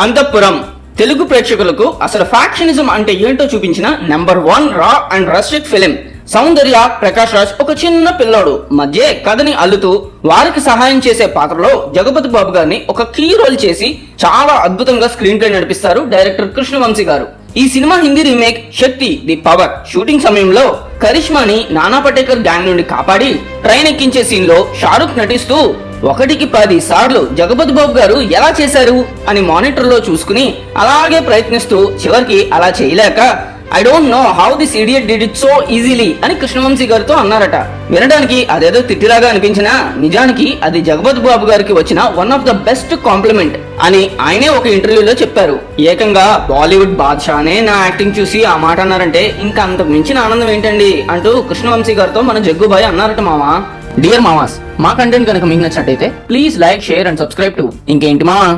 అంతఃపురం తెలుగు ప్రేక్షకులకు అసలు ఫ్యాక్షనిజం అంటే ఏంటో చూపించిన #1 రా అండ్ రస్టిక్ ఫిలిం. సౌందర్య, ప్రకాష్ రాజ్ ఒక చిన్న పిల్లోడు మధ్య కథని అల్లుతూ వారికి సహాయం చేసే పాత్రలో జగపతి బాబు గారిని ఒక కీ రోల్ చేసి చాలా అద్భుతంగా స్క్రీన్ ప్లే నడిపిస్తారు డైరెక్టర్ కృష్ణవంశీ గారు. ఈ cinema Hindi remake Shakti the power shooting సమయంలో కరిష్మాని నానా పటేకర్ గ్యాంగ్ నుండి కాపాడి ట్రైన్ ఎక్కించే సీన్ లో షారుఖ్ నటిస్తూ 1కి 10 సార్లు జగపతి బాబు గారు ఎలా చేశారు అని మానిటర్ లో చూసుకుని అలాగే ప్రయత్నిస్తూ చివరికి అలా చేయలేక I don't know how this idiot did it so easily అని కృష్ణవంశీ గారితో అన్నారట. వినడానికి అదేదో తిట్టిలాగా అనిపించినా నిజానికి అది జగపతి బాబు గారికి వచ్చిన one of the best compliment అని ఆయనే ఒక ఇంటర్వ్యూలో చెప్పారు. ఏకంగా బాలీవుడ్ బాద్షానే నా యాక్టింగ్ చూసి ఆ మాట అన్నారంటే ఇంకా అంతకు మించిన ఆనందం ఏంటండి అంటూ కృష్ణవంశీ గారితో మన జగ్గుబాయ్ అన్నారట. మామా, డియర్ మామాస్, మా కంటెంట్ కనుక మీకు నచ్చినట్టయితే please like, share and subscribe to ఇంకేంటి మామా.